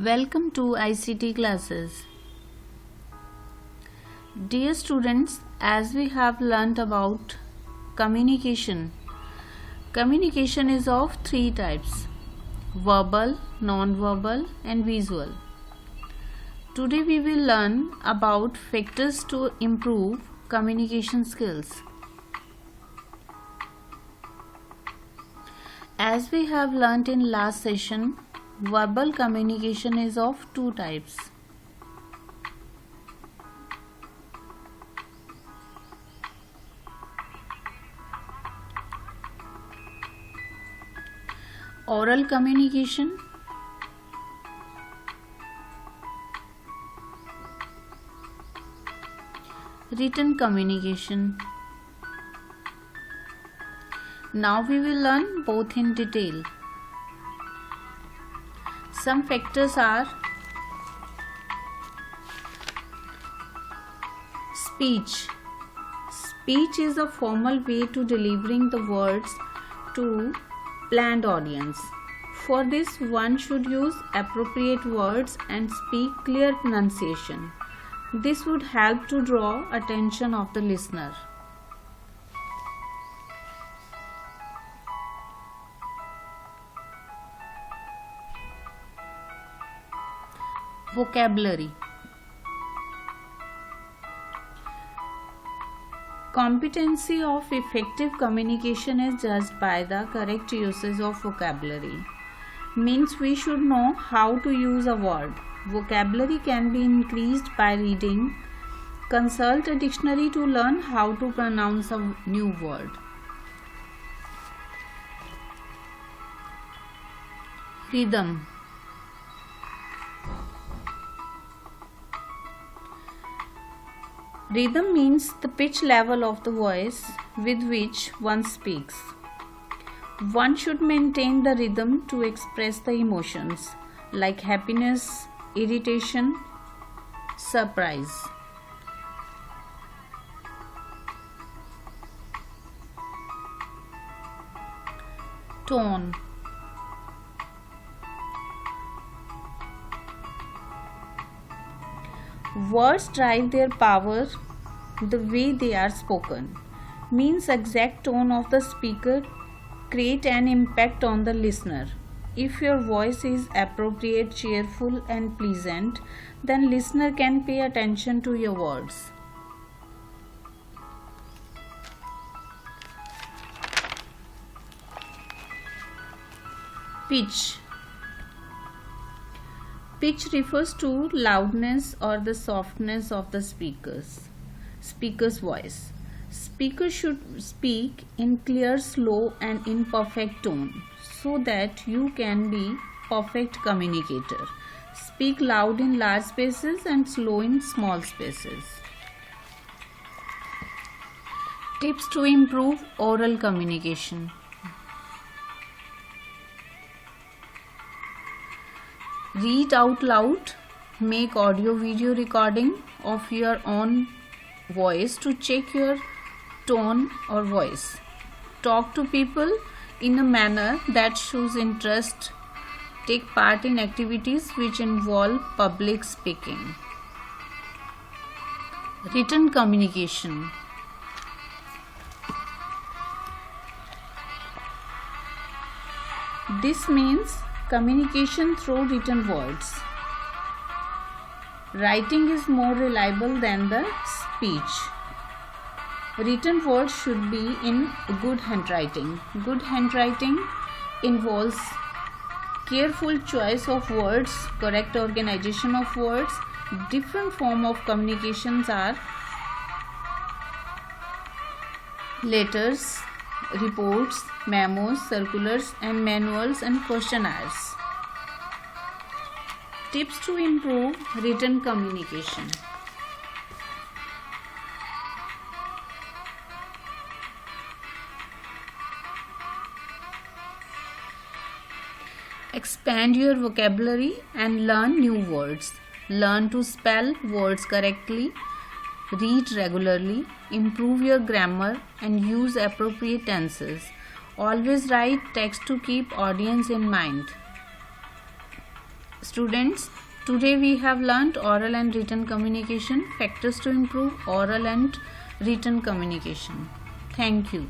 Welcome to ICT classes. Dear students, as we have learnt about communication, communication is of three types: verbal, non-verbal and visual. Today we will learn about factors to improve communication skills. As we have learnt in last session, verbal communication is of two types. Oral communication, written communication. Now we will learn both in detail. Some factors are speech. Speech is a formal way to delivering the words to planned audience. For this, one should use appropriate words and speak clear pronunciation. This would help to draw attention of the listener. Vocabulary. Competency of effective communication is judged by the correct usage of vocabulary. Means we should know how to use a word. Vocabulary can be increased by reading. Consult a dictionary to learn how to pronounce a new word. Rhythm. Rhythm means the pitch level of the voice with which one speaks. One should maintain the rhythm to express the emotions like happiness, irritation, surprise. Tone. Words drive their power the way they are spoken. Means exact tone of the speaker create an impact on the listener. If your voice is appropriate, cheerful and pleasant, then listener can pay attention to your words. Pitch. Pitch refers to loudness or the softness of the speaker's voice. Speaker should speak in clear, slow and in perfect tone so that you can be perfect communicator. Speak loud in large spaces and slow in small spaces. Tips to improve oral communication. Read out loud. Make audio-video recording of your own voice to check your tone or voice. Talk to people in a manner that shows interest. Take part in activities which involve public speaking. Written communication. This means communication through written words. Writing is more reliable than the speech. Written words should be in good handwriting. Good handwriting involves careful choice of words, correct organization of words. Different form of communications are letters, reports, memos, circulars and manuals and questionnaires. Tips to improve written communication. Expand your vocabulary and learn new words. Learn to spell words correctly. Read regularly. Improve your grammar and use appropriate tenses. Always write text to keep audience in mind. Students, today we have learnt oral and written communication, factors to improve oral and written communication. Thank you.